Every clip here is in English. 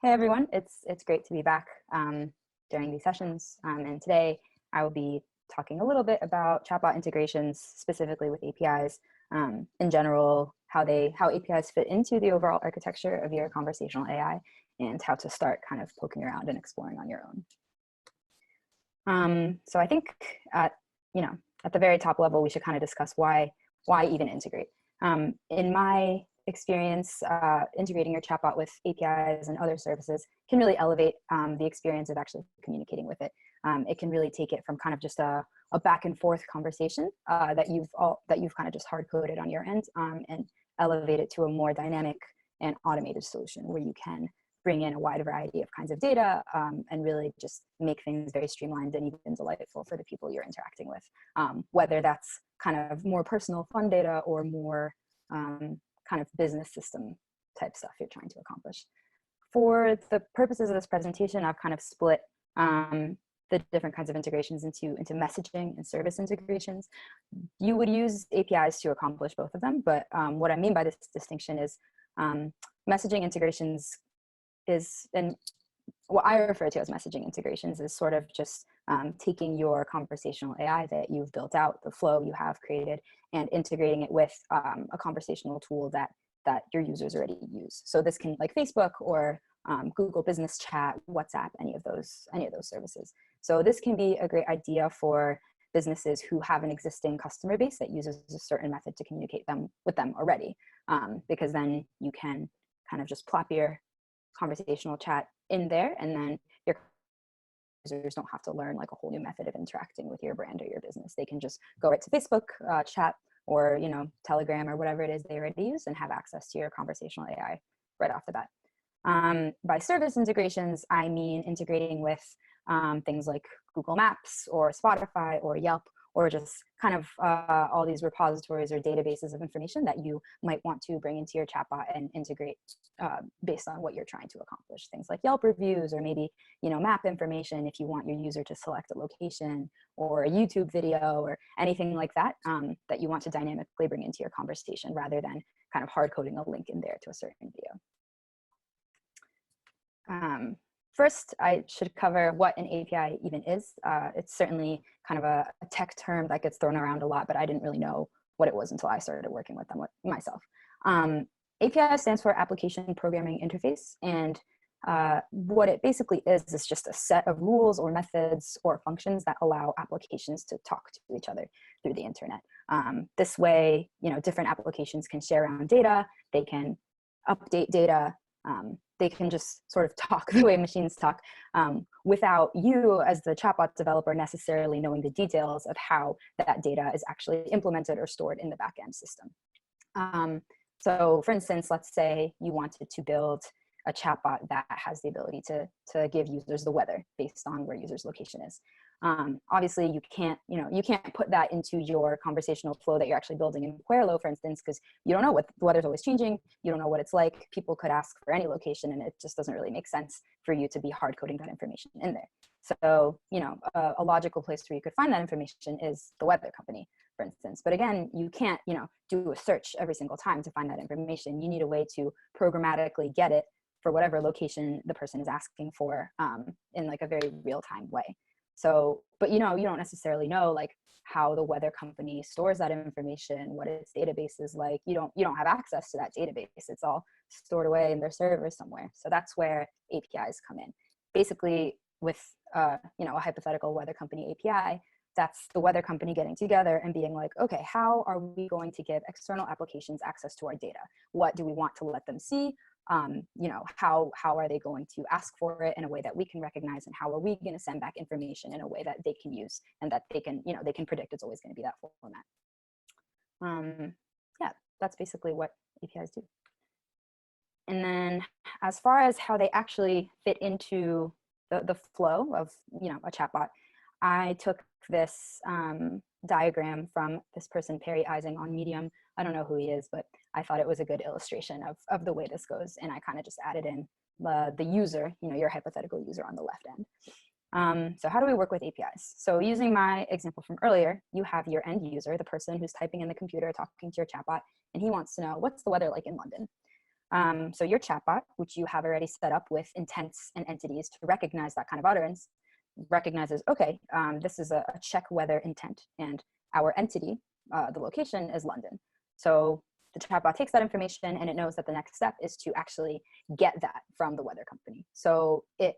Hey everyone, it's great to be back during these sessions. And today I will be talking a little bit about chatbot integrations, specifically with APIs, in general, how APIs fit into the overall architecture of your conversational AI, and how to start kind of poking around and exploring on your own. So I think at the very top level, we should kind of discuss why even integrate. In my experience, integrating your chatbot with APIs and other services can really elevate the experience of actually communicating with it. It can really take it from kind of just a back and forth conversation that you've kind of just hard coded on your end, and elevate it to a more dynamic and automated solution where you can bring in a wide variety of kinds of data and really just make things very streamlined and even delightful for the people you're interacting with, whether that's kind of more personal fun data or more kind of business system type stuff you're trying to accomplish. For the purposes of this presentation, I've kind of split the different kinds of integrations into messaging and service integrations. You would use APIs to accomplish both of them, but what I mean by this distinction is messaging integrations and what I refer to as messaging integrations is sort of just taking your conversational AI that you've built out, the flow you have created, and integrating it with a conversational tool that your users already use. So this can like Facebook or Google Business Chat, WhatsApp, any of those services. So this can be a great idea for businesses who have an existing customer base that uses a certain method to communicate with them already, because then you can kind of just plop your conversational chat in there, and then your users don't have to learn like a whole new method of interacting with your brand or your business. They can just go right to Facebook chat or Telegram or whatever it is they already use and have access to your conversational AI right off the bat. By service integrations, I mean integrating with things like Google Maps or Spotify or Yelp, or just kind of all these repositories or databases of information that you might want to bring into your chatbot and integrate based on what you're trying to accomplish. Things like Yelp reviews, or maybe map information if you want your user to select a location, or a YouTube video, or anything like that that you want to dynamically bring into your conversation rather than kind of hard coding a link in there to a certain video. First, I should cover what an API even is. It's certainly kind of a tech term that gets thrown around a lot, but I didn't really know what it was until I started working with them myself. API stands for Application Programming Interface, and what it basically is just a set of rules or methods or functions that allow applications to talk to each other through the internet. This way, different applications can share around data, they can update data, they can just sort of talk the way machines talk without you as the chatbot developer necessarily knowing the details of how that data is actually implemented or stored in the backend system. So for instance, let's say you wanted to build a chatbot that has the ability to give users the weather based on where users' location is. Obviously, you can't put that into your conversational flow that you're actually building in Querlo, for instance, because you don't know what the weather's always changing. You don't know what it's like. People could ask for any location, and it just doesn't really make sense for you to be hard coding that information in there. So, a logical place where you could find that information is the weather company, for instance. But again, you can't, do a search every single time to find that information. You need a way to programmatically get it for whatever location the person is asking for in like a very real-time way. So, but you don't necessarily know like how the weather company stores that information, what its database is like. You don't have access to that database. It's all stored away in their server somewhere. So that's where APIs come in. Basically, with a hypothetical weather company API, that's the weather company getting together and being like, okay, how are we going to give external applications access to our data? What do we want to let them see? How are they going to ask for it in a way that we can recognize, and how are we going to send back information in a way that they can use and that they can predict it's always going to be that format. Yeah, that's basically what APIs do. And then as far as how they actually fit into the flow of a chatbot, I took this diagram from this person, Perry Ising, on Medium. I don't know who he is, but I thought it was a good illustration of the way this goes. And I kind of just added in the user, your hypothetical user on the left end. So how do we work with APIs? So using my example from earlier, you have your end user, the person who's typing in the computer, talking to your chatbot, and he wants to know, what's the weather like in London? So your chatbot, which you have already set up with intents and entities to recognize that kind of utterance, recognizes, okay, this is a check weather intent, and our entity, the location, is London. So the chatbot takes that information and it knows that the next step is to actually get that from the weather company. So it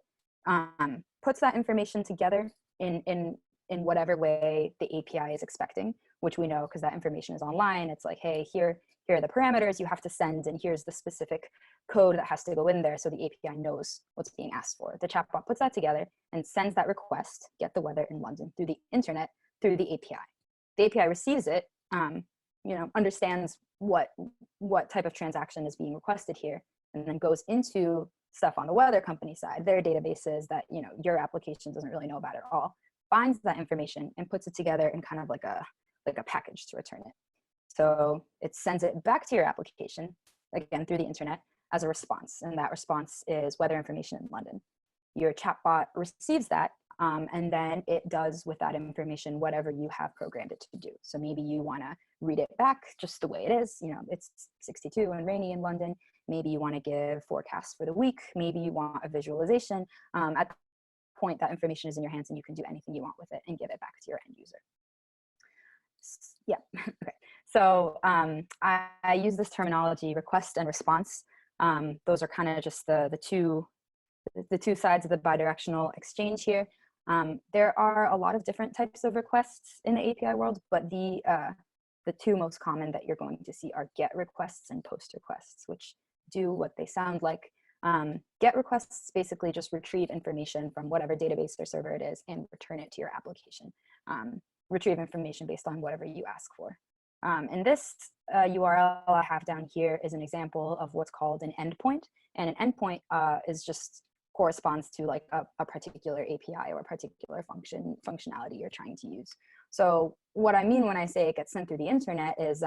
puts that information together in whatever way the API is expecting, which we know because that information is online. It's like, hey, here are the parameters you have to send, and here's the specific code that has to go in there, so the API knows what's being asked for. The chatbot puts that together and sends that request, get the weather in London, through the internet, through the API. The API receives it, understands what type of transaction is being requested here, and then goes into stuff on the weather company side, their databases that your application doesn't really know about at all, finds that information and puts it together in kind of like a package to return it. So it sends it back to your application, again, through the internet as a response. And that response is weather information in London. Your chatbot receives that, and then it does with that information whatever you have programmed it to do. So maybe you want to read it back just the way it is. It's 62 and rainy in London. Maybe you want to give forecasts for the week. Maybe you want a visualization. At the point, that information is in your hands and you can do anything you want with it and give it back to your end user. Yeah, okay. So I use this terminology, request and response. Those are kind of just the two sides of the bidirectional exchange here. There are a lot of different types of requests in the API world, but the two most common that you're going to see are GET requests and POST requests, which do what they sound like. GET requests basically just retrieve information from whatever database or server it is and return it to your application. Retrieve information based on whatever you ask for. And this URL I have down here is an example of what's called an endpoint. And an endpoint corresponds to like a particular API or a particular functionality you're trying to use. So what I mean when I say it gets sent through the internet is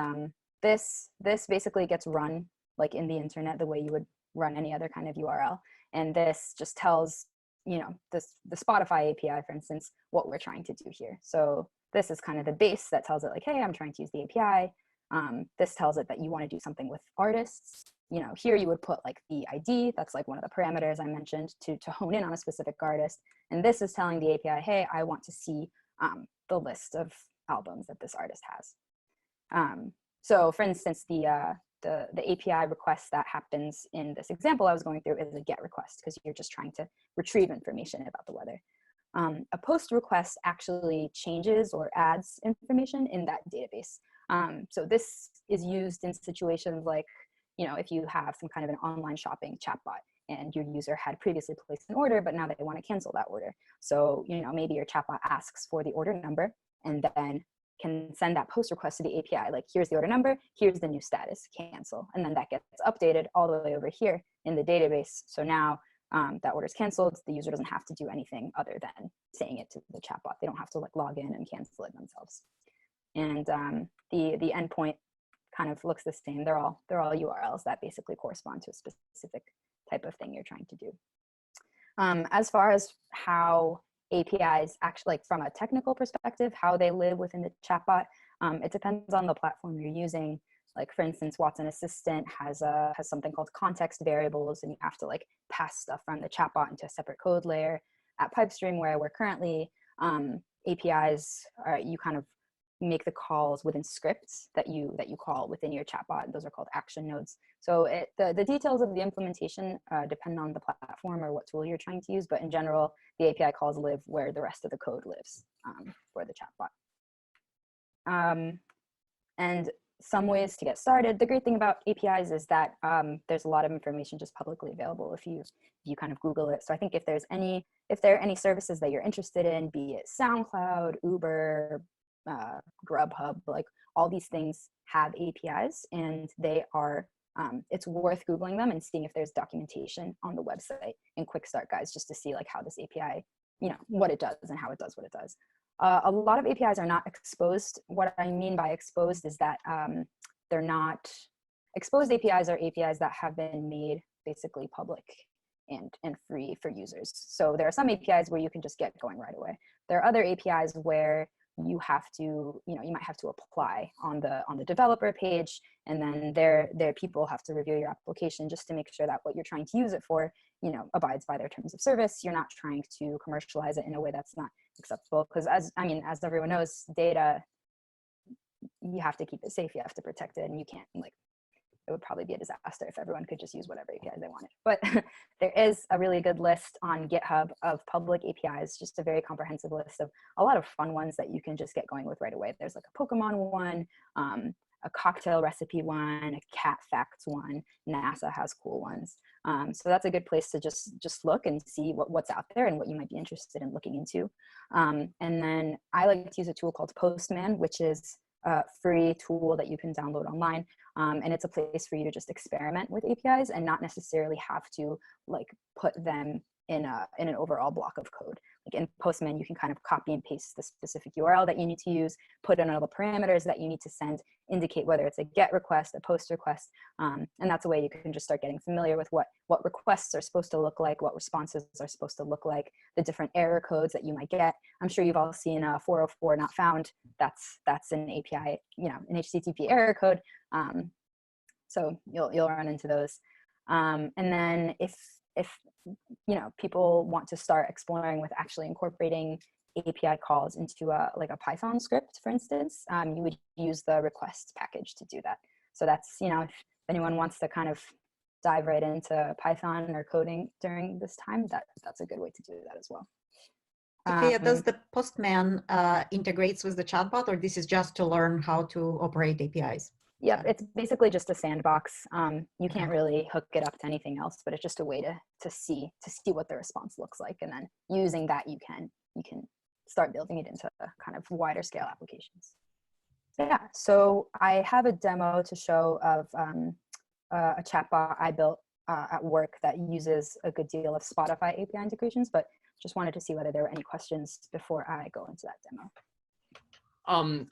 this basically gets run like in the internet the way you would run any other kind of URL. And this just tells, the Spotify API, for instance, what we're trying to do here. So this is kind of the base that tells it like, hey, I'm trying to use the API. This tells it that you want to do something with artists. Here you would put like the ID. That's like one of the parameters I mentioned to hone in on a specific artist. And this is telling the API, hey, I want to see the list of albums that this artist has. So for instance, the API request that happens in this example I was going through is a GET request because you're just trying to retrieve information about the weather. A POST request actually changes or adds information in that database. So this is used in situations like, if you have some kind of an online shopping chatbot and your user had previously placed an order, but now they want to cancel that order. So, maybe your chatbot asks for the order number and then can send that POST request to the API, like here's the order number, here's the new status, cancel. And then that gets updated all the way over here in the database. So now that order is canceled, the user doesn't have to do anything other than saying it to the chatbot. They don't have to like log in and cancel it themselves. And the endpoint kind of looks the same. They're all URLs that basically correspond to a specific type of thing you're trying to do. As far as how APIs actually, like from a technical perspective, how they live within the chatbot, it depends on the platform you're using. Like for instance, Watson Assistant has something called context variables, and you have to like pass stuff from the chatbot into a separate code layer. At Pypestream, where we're currently, APIs you kind of make the calls within scripts that you call within your chatbot. Those are called action nodes. So the details of the implementation depend on the platform or what tool you're trying to use, but in general, the API calls live where the rest of the code lives for the chatbot. And some ways to get started. The great thing about APIs is that there's a lot of information just publicly available if you kind of Google it. So I think if there are any services that you're interested in, be it SoundCloud, Uber, Grubhub, like all these things have APIs, and they are, it's worth Googling them and seeing if there's documentation on the website and quick start guides just to see like how this API, what it does and how it does what it does. A lot of APIs are not exposed. What I mean by exposed is that they're not, exposed APIs are APIs that have been made basically public and free for users. So there are some APIs where you can just get going right away. There are other APIs where you have to, you might have to apply on the developer page, and then their people have to review your application just to make sure that what you're trying to use it for, abides by their terms of service. You're not trying to commercialize it in a way that's not acceptable, because as everyone knows, data, you have to keep it safe, you have to protect it, and you can't, like, it would probably be a disaster if everyone could just use whatever APIs they wanted. But there is a really good list on GitHub of public APIs, just a very comprehensive list of a lot of fun ones that you can just get going with right away. There's like a Pokemon one, a cocktail recipe one, a cat facts one. NASA has cool ones. So that's a good place to just look and see what's out there and what you might be interested in looking into. And then I like to use a tool called Postman, which is a free tool that you can download online. And it's a place for you to just experiment with APIs and not necessarily have to like put them in an overall block of code. Like in Postman, you can kind of copy and paste the specific URL that you need to use, put in all the parameters that you need to send, indicate whether it's a GET request, a POST request, and that's a way you can just start getting familiar with what requests are supposed to look like, what responses are supposed to look like, the different error codes that you might get. I'm sure you've all seen 404 not found. That's an API, an HTTP error code. So you'll run into those. And then if people want to start exploring with actually incorporating API calls into like a Python script, for instance, you would use the requests package to do that. So that's, if anyone wants to kind of dive right into Python or coding during this time, that's a good way to do that as well. Sofia, does the Postman integrates with the chatbot, or this is just to learn how to operate APIs? Yep, it's basically just a sandbox. You can't really hook it up to anything else, but it's just a way to see what the response looks like, and then using that you can start building it into kind of wider scale applications. Yeah, so I have a demo to show of a chatbot I built at work that uses a good deal of Spotify API integrations, but just wanted to see whether there were any questions before I go into that demo.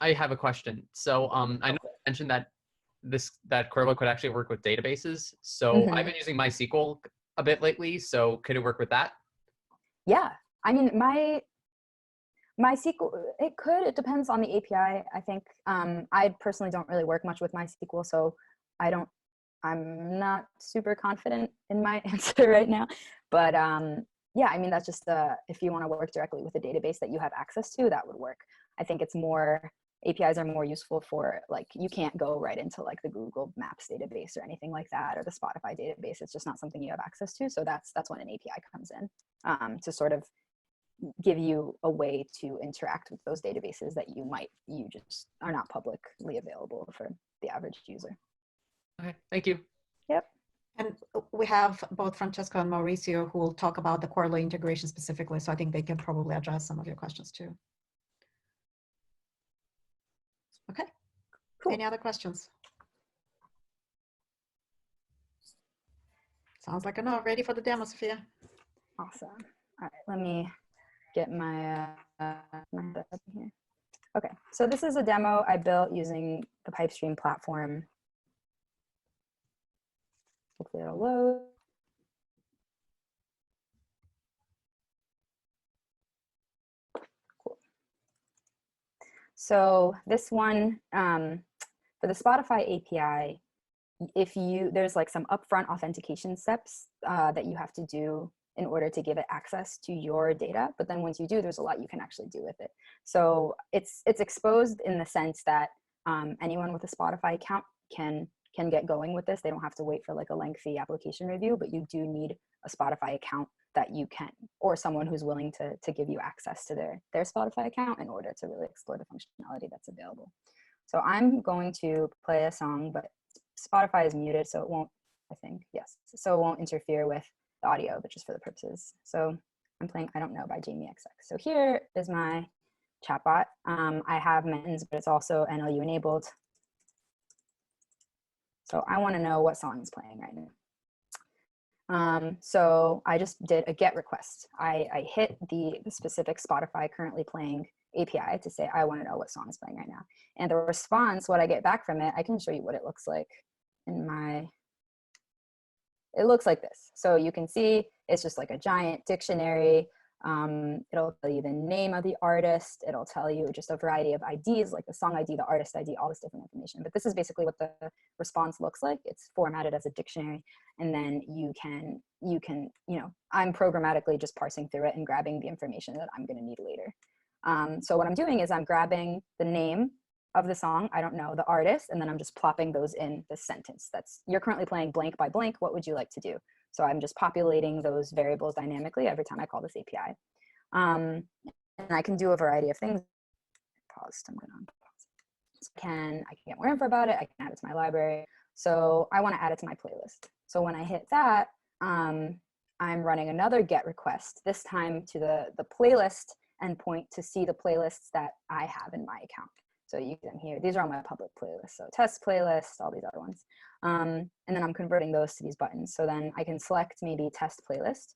I have a question. So I know you mentioned that Corvo could actually work with databases. So I've been using MySQL a bit lately. So could it work with that? Yeah, I mean, MySQL, it could. It depends on the API, I think. I personally don't really work much with MySQL, so I'm not super confident in my answer right now. But yeah, I mean, that's just if you want to work directly with a database that you have access to, that would work. I think it's more, APIs are more useful for, like, you can't go right into like the Google Maps database or anything like that, or the Spotify database. It's just not something you have access to. So that's when an API comes in, to sort of give you a way to interact with those databases that you just are not publicly available for the average user. Okay, thank you. Yep. And we have both Francesco and Mauricio who will talk about the Corvo integration specifically. So I think they can probably address some of your questions too. Okay, cool. Any other questions? Sounds like enough. Ready for the demo, Sofia? Awesome. All right, let me get my setup here. Okay, so this is a demo I built using the Pypestream platform. Hopefully it'll load. Cool. So this one, for the Spotify API, there's like some upfront authentication steps that you have to do in order to give it access to your data. But then once you do, there's a lot you can actually do with it. So it's exposed in the sense that anyone with a Spotify account can get going with this. They don't have to wait for like a lengthy application review, but you do need a Spotify account that you can, or someone who's willing to give you access to their Spotify account in order to really explore the functionality that's available. So I'm going to play a song, but Spotify is muted, so it won't, I think, yes. So it won't interfere with the audio, but just for the purposes. So I'm playing I Don't Know by Jamie XX. So here is my chatbot. I have mittens, but it's also NLU enabled. So I want to know what song is playing right now. So I just did a GET request. I hit the specific Spotify currently playing API to say, I want to know what song is playing right now. And the response, what I get back from it, I can show you what it looks like it looks like this. So you can see it's just like a giant dictionary It'll tell you the name of the artist. It'll tell you just a variety of IDs, like the song ID, the artist ID, all this different information. But this is basically what the response looks like. It's formatted as a dictionary. And then you can, I'm programmatically just parsing through it and grabbing the information that I'm going to need later. So what I'm doing is I'm grabbing the name of the song, I don't know, the artist, and then I'm just plopping those in the sentence. That's, you're currently playing blank by blank, what would you like to do? So I'm just populating those variables dynamically every time I call this API. And I can do a variety of things. Paused, I'm gonna unpause. So I can get more info about it, I can add it to my library. So I wanna add it to my playlist. So when I hit that, I'm running another GET request, this time to the playlist endpoint to see the playlists that I have in my account. So you can hear, these are all my public playlists. So test playlist, all these other ones. And then I'm converting those to these buttons. So then I can select maybe test playlist.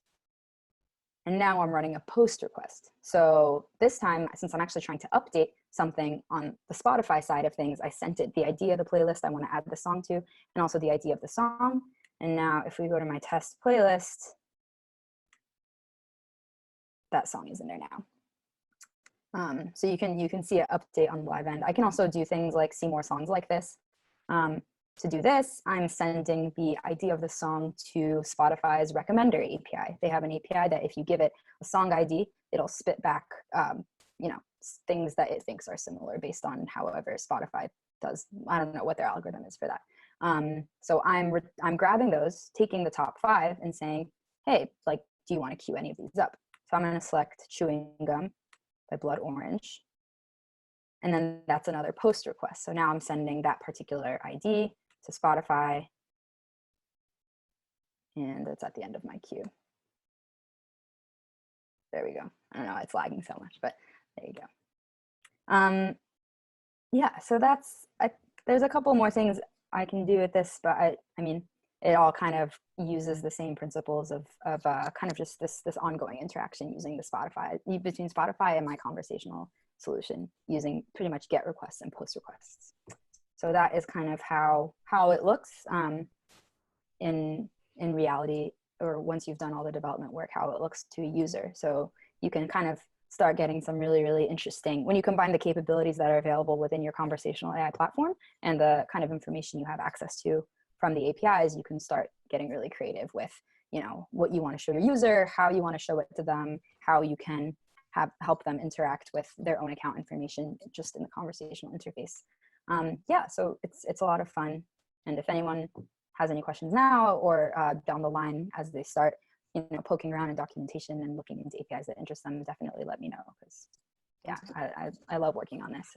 And now I'm running a post request. So this time, since I'm actually trying to update something on the Spotify side of things, I sent it the ID of the playlist I want to add the song to, and also the ID of the song. And now if we go to my test playlist, that song is in there now. So you can see an update on the live end. I can also do things like see more songs like this. To do this, I'm sending the ID of the song to Spotify's Recommender API. They have an API that if you give it a song ID, it'll spit back, things that it thinks are similar based on however Spotify does. I don't know what their algorithm is for that. So I'm grabbing those, taking the top 5 and saying, hey, like, do you want to queue any of these up? So I'm going to select Chewing Gum by Blood Orange. And then that's another post request. So now I'm sending that particular ID to Spotify. And it's at the end of my queue. There we go. I don't know, it's lagging so much, but there you go. Yeah, so that's, there's a couple more things I can do with this, but I mean, it all kind of uses the same principles of kind of just this ongoing interaction using the Spotify, between Spotify and my conversational solution, using pretty much GET requests and POST requests. So that is kind of how it looks in reality, or once you've done all the development work, how it looks to a user. So you can kind of start getting some really, really interesting, when you combine the capabilities that are available within your conversational AI platform and the kind of information you have access to from the APIs, you can start getting really creative with, what you want to show your user, how you want to show it to them, how you can help them interact with their own account information just in the conversational interface. Yeah, so it's a lot of fun. And if anyone has any questions now or down the line as they start, poking around in documentation and looking into APIs that interest them, definitely let me know, because yeah, I love working on this.